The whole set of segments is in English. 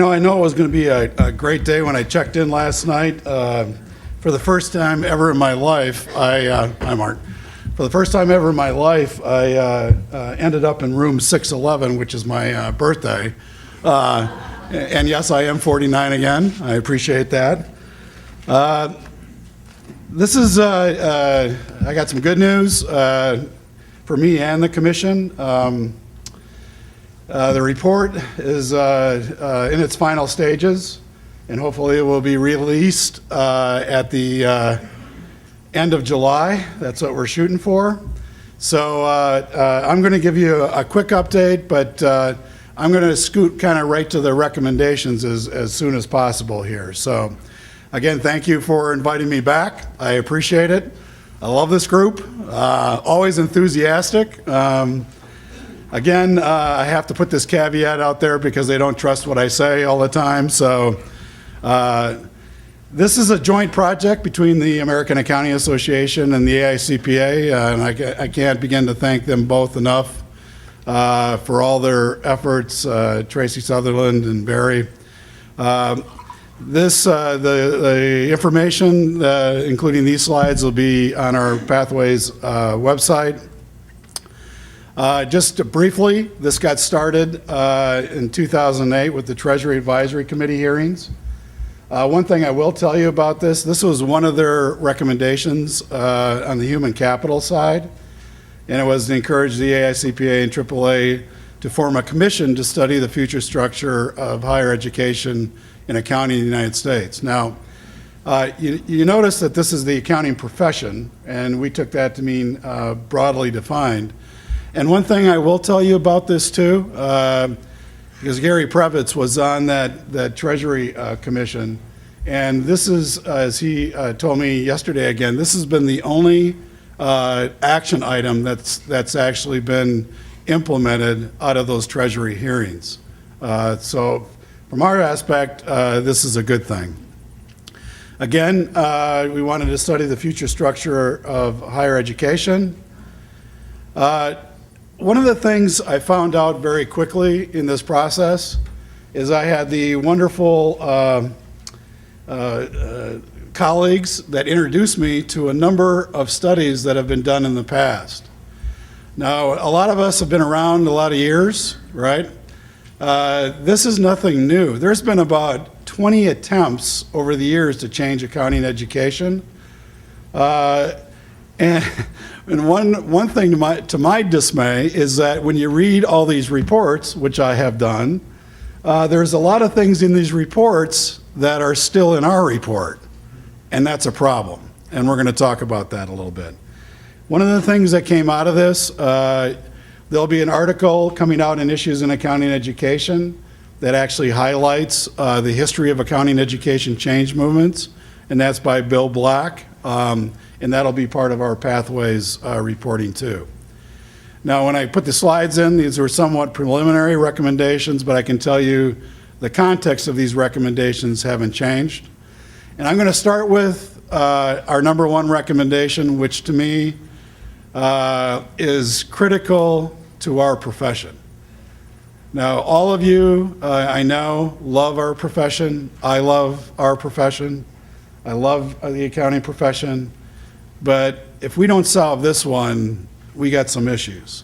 I know it was going to be a great day when I checked in last night. For the first time ever in my life, hi Mark. For the first time ever in my life, I ended up in room 611, which is my birthday. And yes, I am 49 again. I appreciate that. I got some good news for me and the commission. The report is in its final stages, and hopefully it will be released at the end of July. That's what we're shooting for. So I'm going to give you a quick update, but I'm going to scoot kind of right to the recommendations as soon as possible here. So again, thank you for inviting me back. I appreciate it. I love this group, always enthusiastic. Again, I have to put this caveat out there because they don't trust what I say all the time. So this is a joint project between the American Accounting Association and the AICPA, and I can't begin to thank them both enough for all their efforts, Tracy Sutherland and Barry. The information, including these slides, will be on our Pathways website. Just briefly, this got started in 2008 with the Treasury Advisory Committee hearings. One thing I will tell you about this was one of their recommendations on the human capital side, and it was to encourage the AICPA and AAA to form a commission to study the future structure of higher education and accounting in the United States. Now, you notice that this is the accounting profession, and we took that to mean broadly defined. And one thing I will tell you about this too, because Gary Previtz was on that Treasury Commission, and this is, as he told me yesterday again, this has been the only action item that's actually been implemented out of those Treasury hearings. So from our aspect, this is a good thing. Again, we wanted to study the future structure of higher education. One of the things I found out very quickly in this process is I had the wonderful colleagues that introduced me to a number of studies that have been done in the past. Now, a lot of us have been around a lot of years, right? This is nothing new. There's been about 20 attempts over the years to change accounting education. And one thing to my dismay is that when you read all these reports, which I have done, there's a lot of things in these reports that are still in our report, and that's a problem. And we're going to talk about that a little bit. One of the things that came out of this, there'll be an article coming out in Issues in Accounting Education that actually highlights the history of accounting education change movements, and that's by Bill Black. And that'll be part of our Pathways reporting too. Now, when I put the slides in, these were somewhat preliminary recommendations, but I can tell you the context of these recommendations haven't changed. And I'm going to start with our number one recommendation, which to me is critical to our profession. Now, all of you, I know, love our profession. I love our profession. I love the accounting profession. But if we don't solve this one, we got some issues.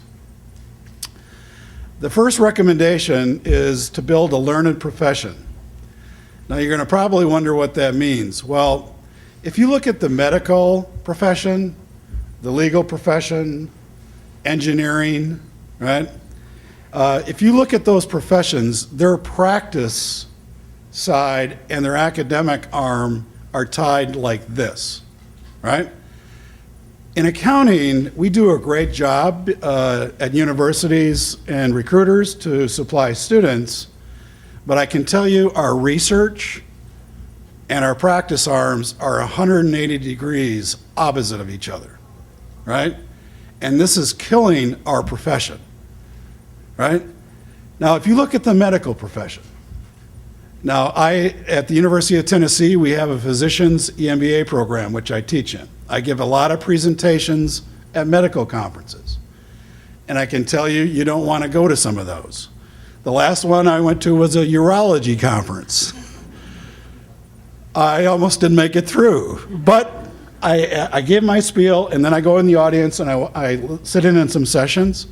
The first recommendation is to build a learned profession. Now you're going to probably wonder what that means. Well, if you look at the medical profession, the legal profession, engineering, right? If you look at those professions, their practice side and their academic arm are tied like this, right? In accounting, we do a great job at universities and recruiters to supply students, but I can tell you our research and our practice arms are 180 degrees opposite of each other, right? And this is killing our profession, right? Now, if you look at the medical profession, now at the University of Tennessee, we have a physician's EMBA program, which I teach in. I give a lot of presentations at medical conferences. And I can tell you, you don't want to go to some of those. The last one I went to was a urology conference. I almost didn't make it through, but I gave my spiel, and then I go in the audience and I sit in some sessions.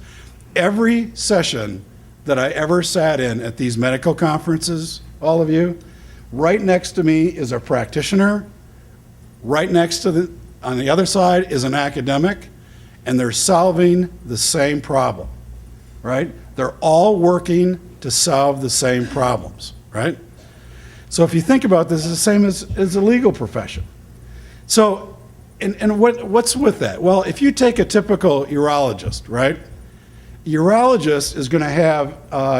Every session that I ever sat in at these medical conferences, all of you, right next to me is a practitioner, right next to on the other side is an academic, and they're solving the same problem, right? They're all working to solve the same problems, right? So if you think about this, it's the same as the legal profession. So, and what's with that? Well, if you take a typical urologist, right? Urologist is going to have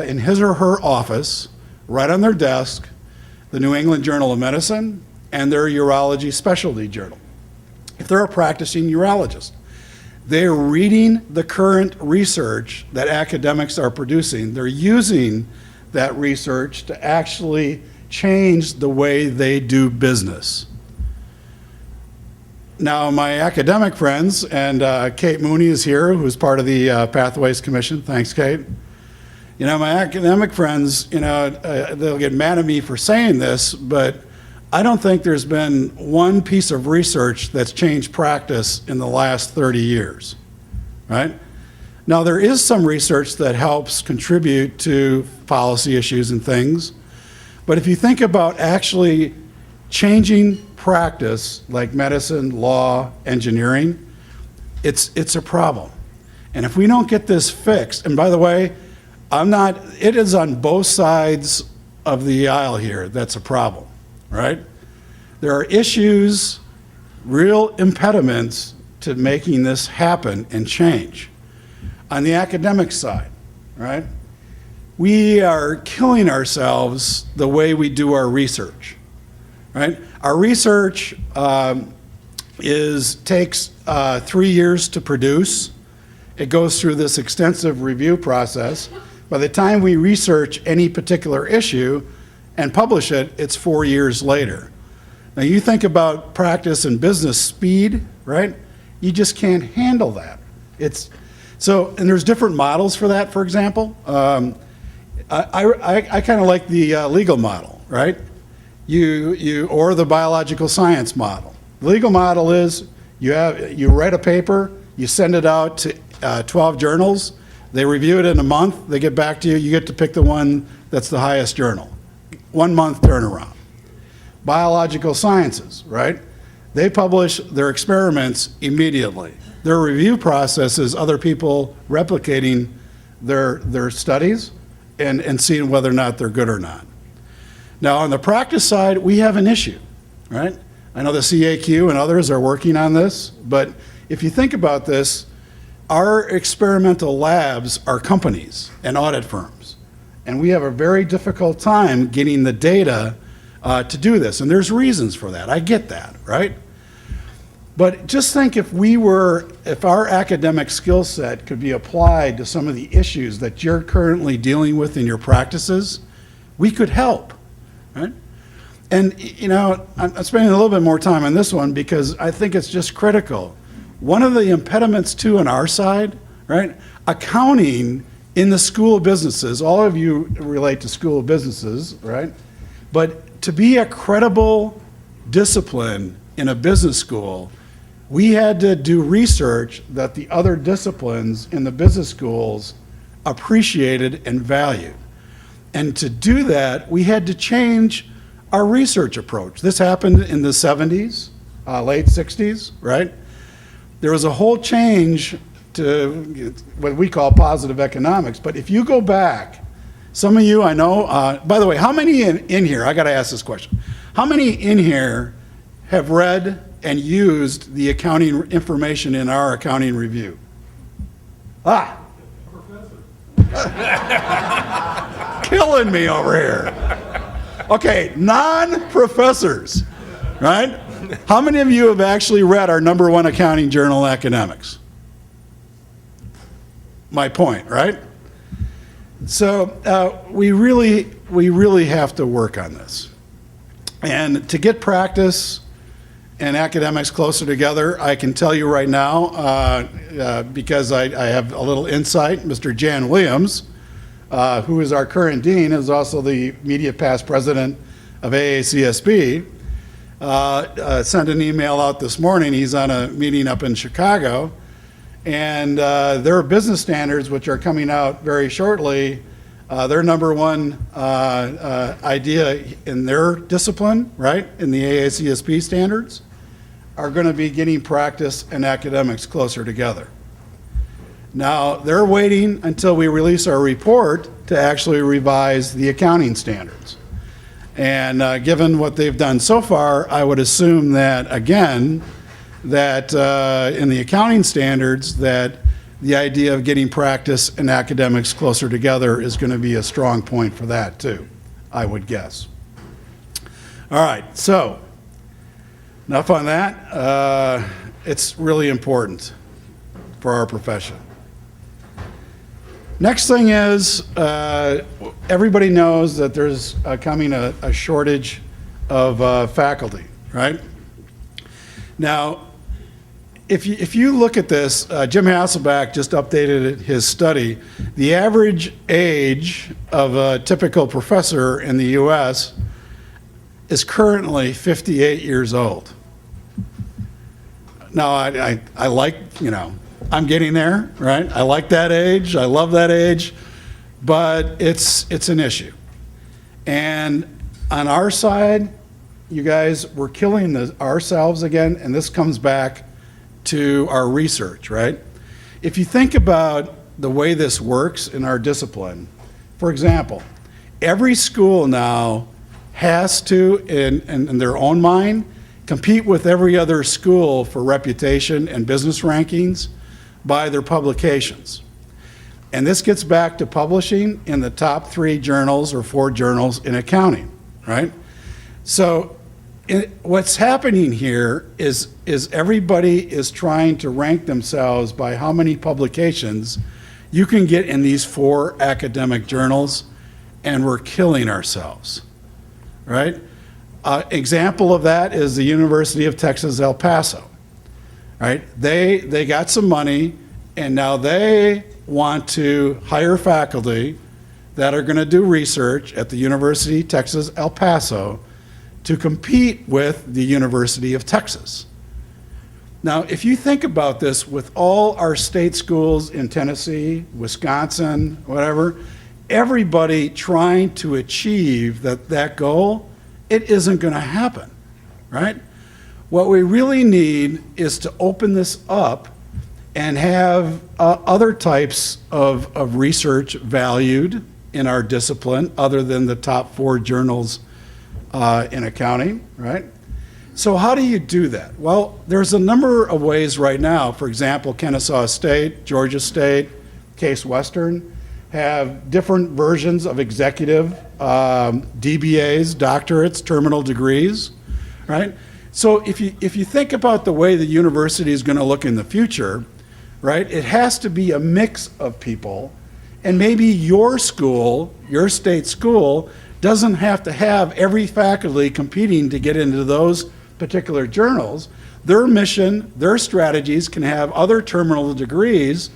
in his or her office, right on their desk, the New England Journal of Medicine and their urology specialty journal. If they're a practicing urologist, they're reading the current research that academics are producing. They're using that research to actually change the way they do business. Now, my academic friends, and Kate Mooney is here, who's part of the Pathways Commission. Thanks, Kate. You know, my academic friends, you know, they'll get mad at me for saying this, but I don't think there's been one piece of research that's changed practice in the last 30 years, right? Now, there is some research that helps contribute to policy issues and things, but if you think about actually changing practice like medicine, law, engineering, it's a problem. And if we don't get this fixed, and by the way, it is on both sides of the aisle here that's a problem, right? There are issues, real impediments to making this happen and change. On the academic side, right? We are killing ourselves the way we do our research, right? Our research takes 3 years to produce. It goes through this extensive review process. By the time we research any particular issue and publish it, it's 4 years later. Now you think about practice and business speed, right? You just can't handle that. And there's different models for that, for example. I kind of like the legal model, right? Or the biological science model. The legal model is you write a paper, you send it out to 12 journals, they review it in a month, they get back to you, you get to pick the one that's the highest journal. 1 month turnaround. Biological sciences, right? They publish their experiments immediately. Their review process is other people replicating their studies and seeing whether or not they're good or not. Now, on the practice side, we have an issue, right? I know the CAQ and others are working on this, but if you think about this, our experimental labs are companies and audit firms, and we have a very difficult time getting the data to do this, and there's reasons for that. I get that, right? But just think if our academic skill set could be applied to some of the issues that you're currently dealing with in your practices, we could help, right? And, you know, I'm spending a little bit more time on this one because I think it's just critical. One of the impediments too on our side, right? Accounting in the school of businesses, all of you relate to school of businesses, right? But to be a credible discipline in a business school, we had to do research that the other disciplines in the business schools appreciated and valued. And to do that, we had to change our research approach. This happened in the 70s, late 60s, right? There was a whole change to what we call positive economics. But if you go back, some of you I know, by the way, how many in here, I gotta ask this question, how many in here have read and used the accounting information in our accounting review? Killing me over here. Okay, non-professors, right? How many of you have actually read our #1 accounting journal, Academics? My point, right? So we really have to work on this. And to get practice and academics closer together, I can tell you right now, because I have a little insight, Mr. Jan Williams, who is our current dean, is also the immediate past president of AACSB, sent an email out this morning. He's on a meeting up in Chicago, and their business standards, which are coming out very shortly, their number one idea in their discipline, right, in the AACSB standards, are going to be getting practice and academics closer together. Now, they're waiting until we release our report to actually revise the accounting standards. And given what they've done so far, I would assume that, again, that in the accounting standards, that the idea of getting practice and academics closer together is going to be a strong point for that, too, I would guess. All right, so enough on that. It's really important for our profession. Next thing is, everybody knows that there's coming a shortage of faculty, right? Now, if you look at this, Jim Hasselback just updated his study. The average age of a typical professor in the U.S. is currently 58 years old. Now, I like, I'm getting there, right? I like that age. I love that age, but it's an issue. And on our side, you guys, we're killing ourselves again, and this comes back to our research, right? If you think about the way this works in our discipline, for example, every school now has to, in their own mind, compete with every other school for reputation and business rankings by their publications. And this gets back to publishing in the top 3 journals or 4 journals in accounting, right? So what's happening here is everybody is trying to rank themselves by how many publications you can get in these 4 academic journals, and we're killing ourselves, right? Example of that is the University of Texas, El Paso, right? They got some money, and now they want to hire faculty that are going to do research at the University of Texas, El Paso to compete with the University of Texas. Now, if you think about this, with all our state schools in Tennessee, Wisconsin, whatever, everybody trying to achieve that goal, it isn't going to happen, right? What we really need is to open this up and have other types of research valued in our discipline other than the top 4 journals in accounting, right? So how do you do that? Well, there's a number of ways right now. For example, Kennesaw State, Georgia State, Case Western have different versions of executive DBAs, doctorates, terminal degrees, right? So if you think about the way the university is going to look in the future, right, it has to be a mix of people, and maybe your school, your state school, doesn't have to have every faculty competing to get into those particular journals. Their mission, their strategies can have other terminal degrees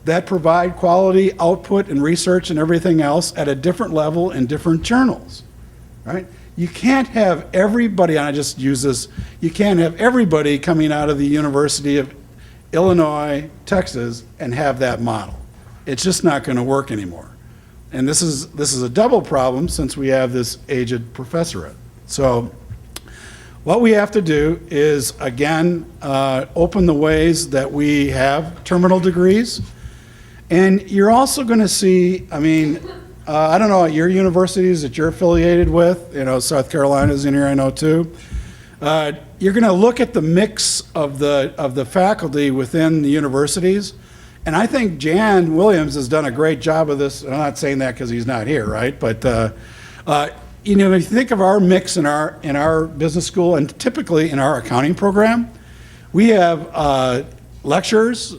that provide quality output and research and everything else at a different level in different journals, right? You can't have everybody, and I just use this, you can't have everybody coming out of the University of Illinois, Texas, and have that model. It's just not going to work anymore. And this is a double problem since we have this aged professorate. So what we have to do is, again, open the ways that we have terminal degrees. And you're also going to see, I mean, I don't know at your universities that you're affiliated with, South Carolina's in here, I know too. You're going to look at the mix of the faculty within the universities. And I think Jan Williams has done a great job of this. I'm not saying that because he's not here, right? But if you think of our mix in our business school and typically in our accounting program, we have lectures.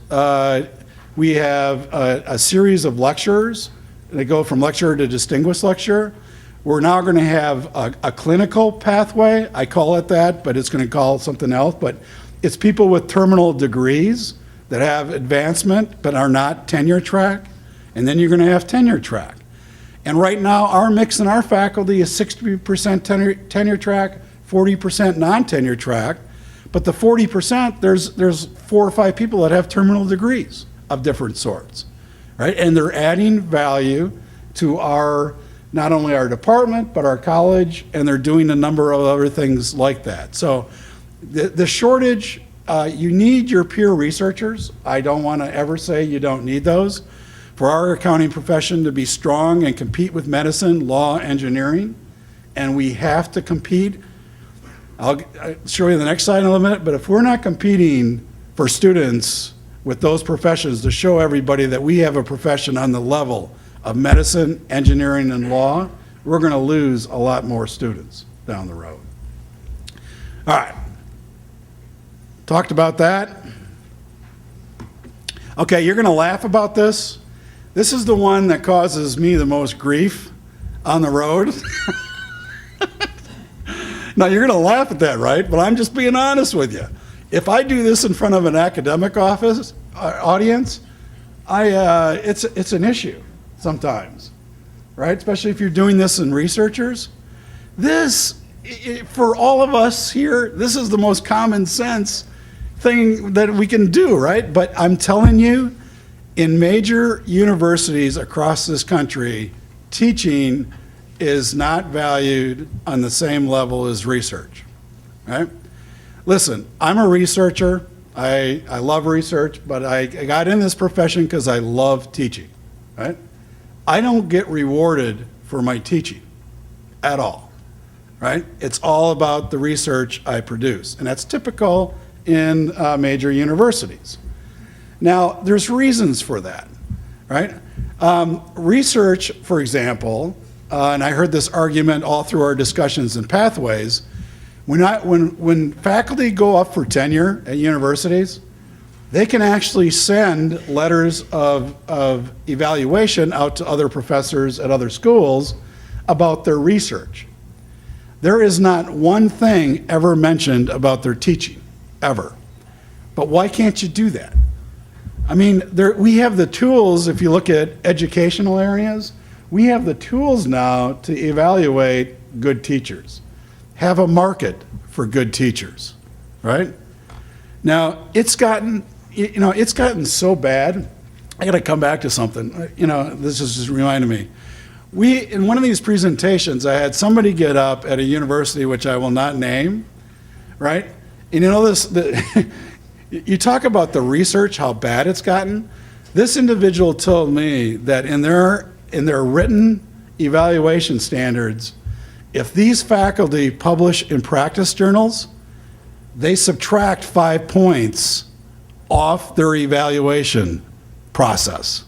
We have a series of lectures. They go from lecturer to distinguished lecturer. We're now going to have a clinical pathway. I call it that, but it's going to call it something else. But it's people with terminal degrees that have advancement but are not tenure track, and then you're going to have tenure track. And right now, our mix in our faculty is 60% tenure track, 40% non-tenure track. But the 40%, there's 4 or 5 people that have terminal degrees of different sorts, right? And they're adding value to our, not only our department, but our college, and they're doing a number of other things like that. So the shortage, you need your peer researchers. I don't want to ever say you don't need those. For our accounting profession to be strong and compete with medicine, law, engineering, and we have to compete. I'll show you the next slide in a little minute, but if we're not competing for students with those professions to show everybody that we have a profession on the level of medicine, engineering, and law, we're going to lose a lot more students down the road. All right. Talked about that. Okay, you're going to laugh about this. This is the one that causes me the most grief on the road. Now, you're going to laugh at that, right? But I'm just being honest with you. If I do this in front of an academic audience, it's an issue sometimes, right? Especially if you're doing this in researchers. This, for all of us here, this is the most common sense thing that we can do, right? But I'm telling you, in major universities across this country, teaching is not valued on the same level as research, right? Listen, I'm a researcher. I love research, but I got in this profession because I love teaching, right? I don't get rewarded for my teaching at all, right? It's all about the research I produce, and that's typical in major universities. Now, there's reasons for that, right? Research, for example, and I heard this argument all through our discussions in Pathways, when faculty go up for tenure at universities, they can actually send letters of evaluation out to other professors at other schools about their research. There is not one thing ever mentioned about their teaching, ever. But why can't you do that? I mean, we have the tools, if you look at educational areas, we have the tools now to evaluate good teachers, have a market for good teachers, right? Now, it's gotten so bad. I got to come back to something. This is just reminding me. In one of these presentations, I had somebody get up at a university, which I will not name, right? And you talk about the research, how bad it's gotten. This individual told me that in their written evaluation standards, if these faculty publish in practice journals, they subtract 5 points off their evaluation process.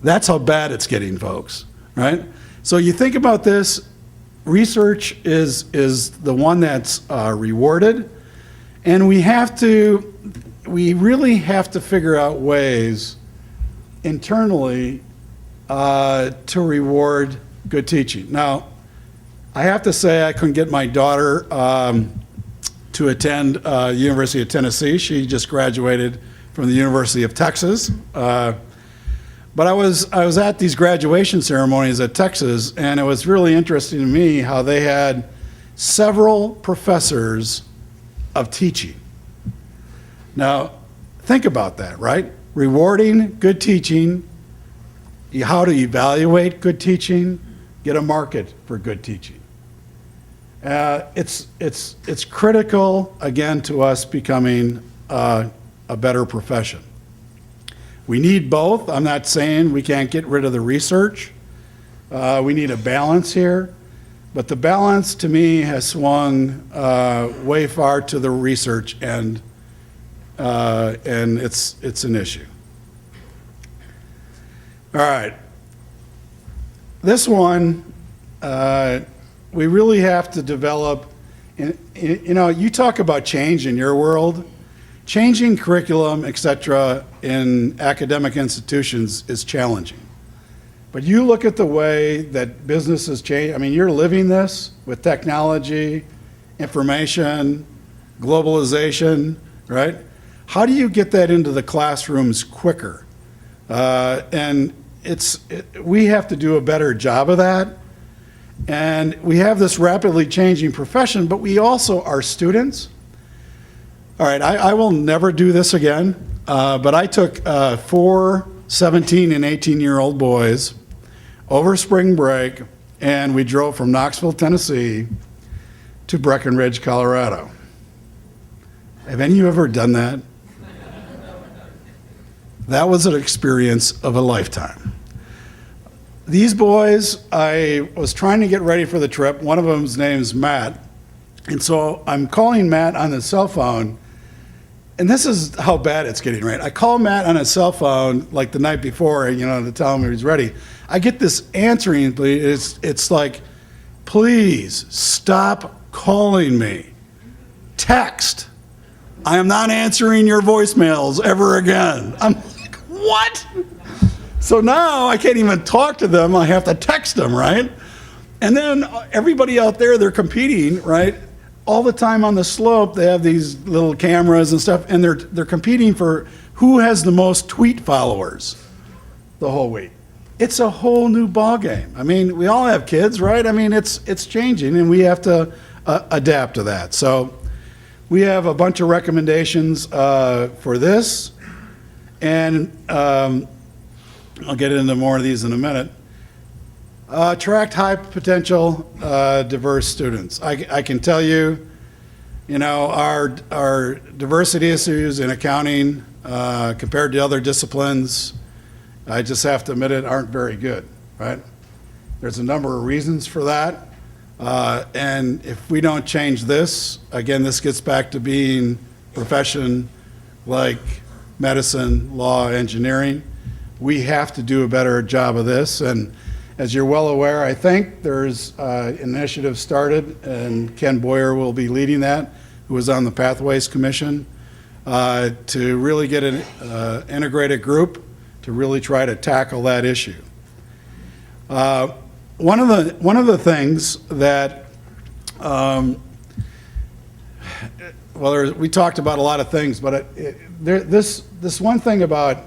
That's how bad it's getting, folks, right? So you think about this, research is the one that's rewarded, and we really have to figure out ways internally to reward good teaching. Now, I have to say I couldn't get my daughter to attend University of Tennessee. She just graduated from the University of Texas. But I was at these graduation ceremonies at Texas, and it was really interesting to me how they had several professors of teaching. Now, think about that, right? Rewarding good teaching, how to evaluate good teaching, get a market for good teaching. It's critical, again, to us becoming a better profession. We need both. I'm not saying we can't get rid of the research. We need a balance here. But the balance, to me, has swung way far to the research end, and it's an issue. All right. This one, we really have to develop, you talk about change in your world. Changing curriculum, et cetera, in academic institutions is challenging. But you look at the way that business has changed. I mean, you're living this with technology, information, globalization, right? How do you get that into the classrooms quicker? And we have to do a better job of that. And we have this rapidly changing profession, but we also are students. All right, I will never do this again, but I took 4 17 and 18-year-old boys over spring break, and we drove from Knoxville, Tennessee to Breckenridge, Colorado. Have any of you ever done that? That was an experience of a lifetime. These boys, I was trying to get ready for the trip. One of them's name's Matt. And so I'm calling Matt on his cell phone. And this is how bad it's getting, right? I call Matt on his cell phone like the night before, to tell him he's ready. I get this answering, but it's like, please stop calling me. Text. I am not answering your voicemails ever again. I'm like, what? So now I can't even talk to them. I have to text them, right? And then everybody out there, they're competing, right? All the time on the slope, they have these little cameras and stuff, and they're competing for who has the most tweet followers the whole week. It's a whole new ballgame. I mean, we all have kids, right? I mean, it's changing, and we have to adapt to that. So we have a bunch of recommendations for this, and I'll get into more of these in a minute. Attract high potential diverse students. I can tell you, our diversity issues in accounting compared to other disciplines, I just have to admit it, aren't very good, right? There's a number of reasons for that. And if we don't change this, again, this gets back to being profession like medicine, law, engineering. We have to do a better job of this. And as you're well aware, I think there's an initiative started, and Ken Boyer will be leading that, who was on the Pathways Commission, to really get an integrated group to really try to tackle that issue. One of the things that, we talked about a lot of things, but this one thing about,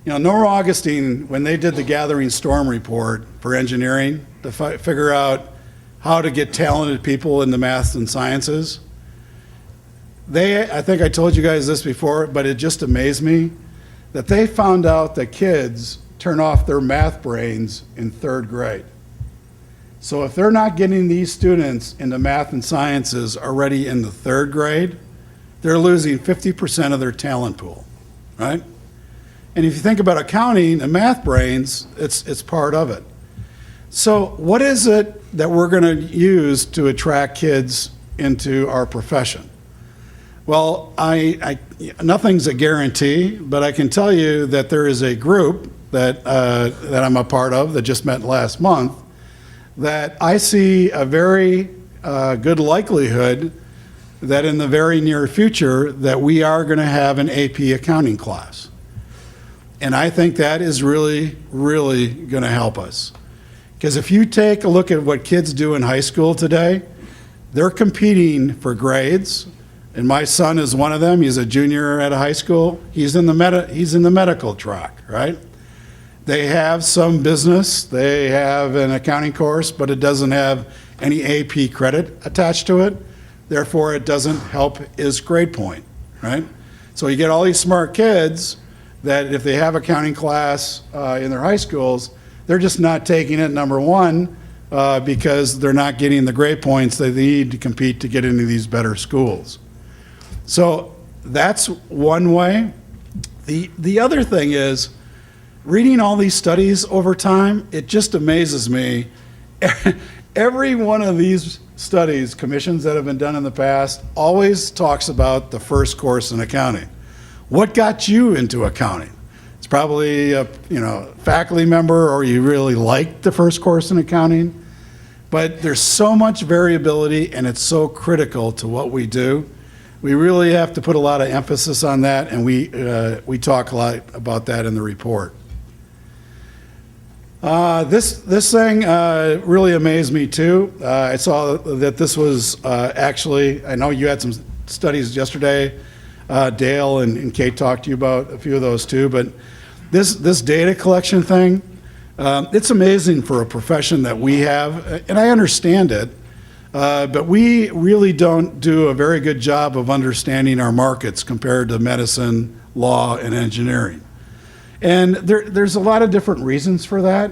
Nora Augustine, when they did the Gathering Storm report for engineering to figure out how to get talented people into math and sciences, I think I told you guys this before, but it just amazed me that they found out that kids turn off their math brains in 3rd grade. So if they're not getting these students into math and sciences already in the 3rd grade, they're losing 50% of their talent pool, right? And if you think about accounting and math brains, it's part of it. So what is it that we're going to use to attract kids into our profession? Well, nothing's a guarantee, but I can tell you that there is a group that I'm a part of that just met last month that I see a very good likelihood that in the very near future that we are going to have an AP accounting class. And I think that is really, really going to help us. Because if you take a look at what kids do in high school today, they're competing for grades. And my son is one of them. He's a junior at a high school. He's in the medical track, right? They have some business. They have an accounting course, but it doesn't have any AP credit attached to it. Therefore, it doesn't help his grade point, right? So you get all these smart kids that if they have accounting class in their high schools, they're just not taking it, number one, because they're not getting the grade points they need to compete to get into these better schools. So that's one way. The other thing is, reading all these studies over time, it just amazes me. Every one of these studies, commissions that have been done in the past, always talks about the first course in accounting. What got you into accounting? It's probably a faculty member, or you really liked the first course in accounting. But there's so much variability, and it's so critical to what we do. We really have to put a lot of emphasis on that, and we talk a lot about that in the report. This thing really amazed me too. I saw that this was actually, I know you had some studies yesterday. Dale and Kate talked to you about a few of those too, but this data collection thing, It's amazing for a profession that we have, and I understand it, but we really don't do a very good job of understanding our markets compared to medicine, law, and engineering. And there's a lot of different reasons for that,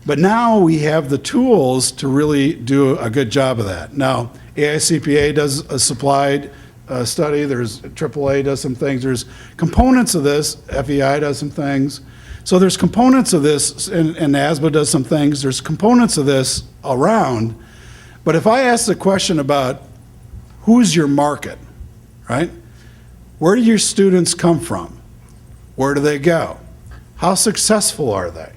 but now we have the tools to really do a good job of that. Now, AICPA does a supplied study, there's AAA does some things, there's components of this, FEI does some things. So there's components of this, and NASBA does some things, there's components of this around. But if I ask the question about who's your market, right? Where do your students come from? Where do they go? How successful are they?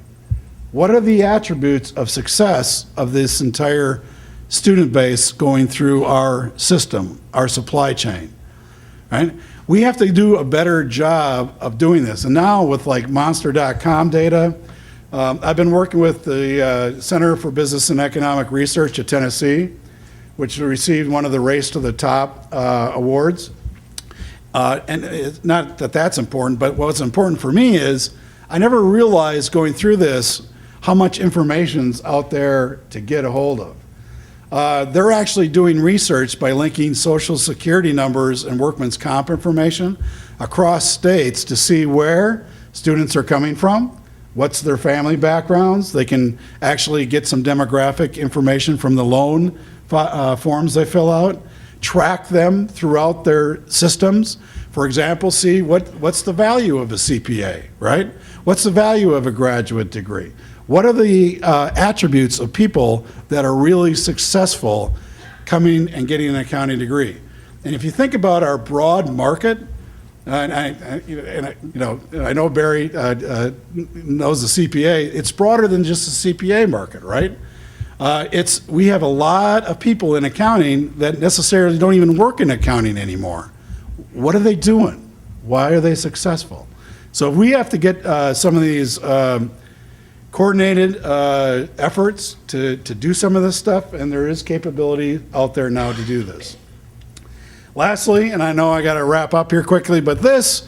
What are the attributes of success of this entire student base going through our system, our supply chain, right? We have to do a better job of doing this. And now with like monster.com data, I've been working with the Center for Business and Economic Research at Tennessee, which received one of the Race to the Top awards. And it's not that that's important, but what's important for me is I never realized going through this how much information's out there to get a hold of. They're actually doing research by linking social security numbers and workman's comp information across states to see where students are coming from, what's their family backgrounds. They can actually get some demographic information from the loan forms they fill out, track them throughout their systems. For example, see what's the value of a CPA, right? What's the value of a graduate degree? What are the attributes of people that are really successful coming and getting an accounting degree? And if you think about our broad market, I know Barry knows the CPA, it's broader than just the CPA market, right? We have a lot of people in accounting that necessarily don't even work in accounting anymore. What are they doing? Why are they successful? So we have to get some of these coordinated efforts to do some of this stuff, and there is capability out there now to do this. Lastly, and I know I got to wrap up here quickly, but this,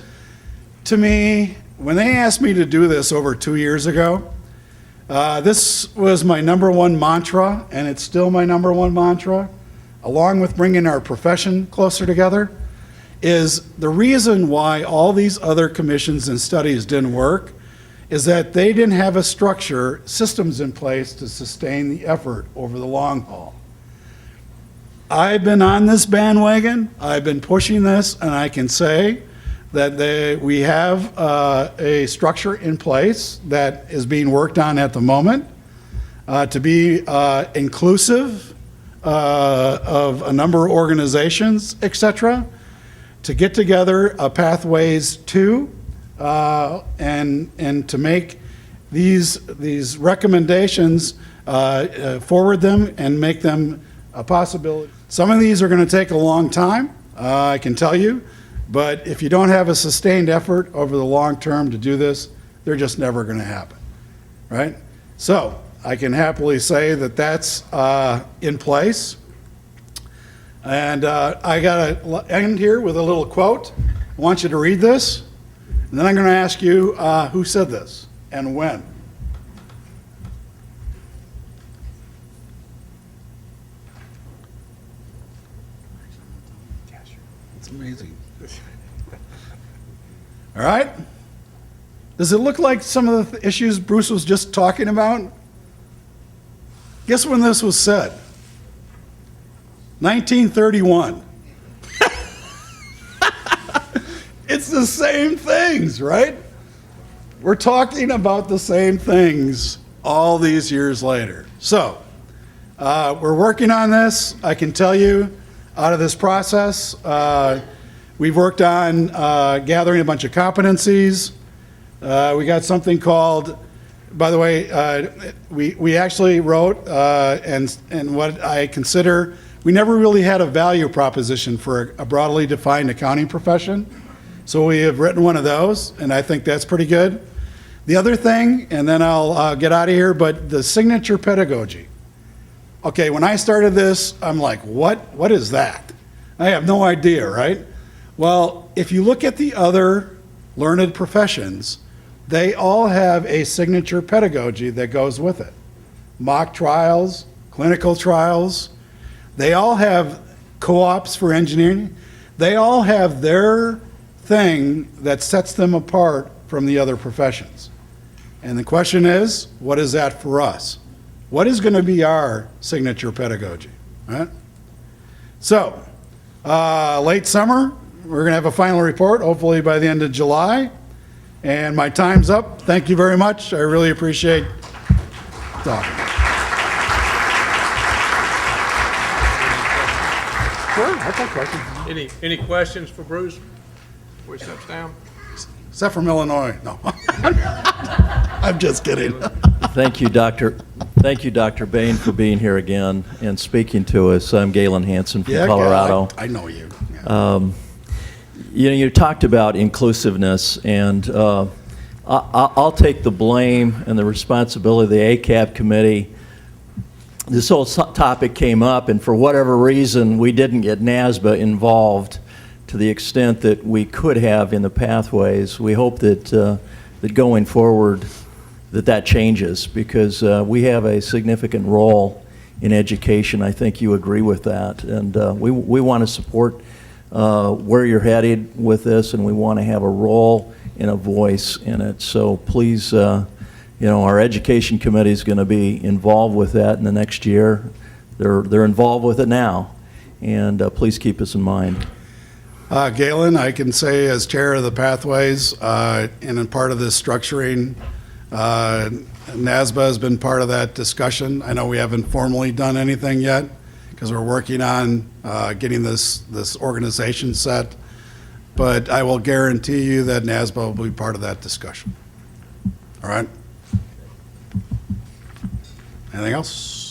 to me, when they asked me to do this over 2 years ago, this was my #1 mantra, and it's still my #1 mantra, along with bringing our profession closer together, is the reason why all these other commissions and studies didn't work is that they didn't have a structure, systems in place to sustain the effort over the long haul. I've been on this bandwagon, I've been pushing this, and I can say that we have a structure in place that is being worked on at the moment to be inclusive of a number of organizations, etc., to get together pathways to and to make these recommendations, forward them and make them a possibility. Some of these are going to take a long time, I can tell you, but if you don't have a sustained effort over the long term to do this, they're just never going to happen, right? So I can happily say that that's in place. And I got to end here with a little quote. I want you to read this. And then I'm going to ask you who said this and when. It's amazing. All right? Does it look like some of the issues Bruce was just talking about? Guess when this was said? 1931. It's the same things, right? We're talking about the same things all these years later. So, we're working on this. I can tell you, out of this process, we've worked on gathering a bunch of competencies. We got something called, by the way, we actually wrote, and what I consider, we never really had a value proposition for a broadly defined accounting profession. So we have written one of those, and I think that's pretty good. The other thing, and then I'll get out of here, but the signature pedagogy. Okay, when I started this, I'm like, what is that? I have no idea, right? Well, if you look at the other learned professions, they all have a signature pedagogy that goes with it. Mock trials, clinical trials, they all have co-ops for engineering. They all have their thing that sets them apart from the other professions. And the question is, what is that for us? What is going to be our signature pedagogy? Right? So, late summer, we're going to have a final report, hopefully by the end of July. And my time's up. Thank you very much. I really appreciate talking. Sure, I'll take questions. Any questions for Bruce before he steps down? Except from Illinois. No. I'm just kidding. Thank you, Dr. Behn, for being here again and speaking to us. I'm Galen Hansen from Colorado. I know you. Yeah. You talked about inclusiveness, and I'll take the blame and the responsibility of the ACAB committee. This whole topic came up, and for whatever reason, we didn't get NASBA involved to the extent that we could have in the pathways. We hope that that going forward that changes, because we have a significant role in education. I think you agree with that, and we want to support where you're headed with this, and we want to have a role and a voice in it. So please, our education committee is going to be involved with that in the next year. They're involved with it now, and please keep us in mind. Galen, I can say as chair of the pathways and in part of this structuring, NASBA has been part of that discussion. I know we haven't formally done anything yet because we're working on getting this organization set, but I will guarantee you that NASBA will be part of that discussion. All right? Anything else?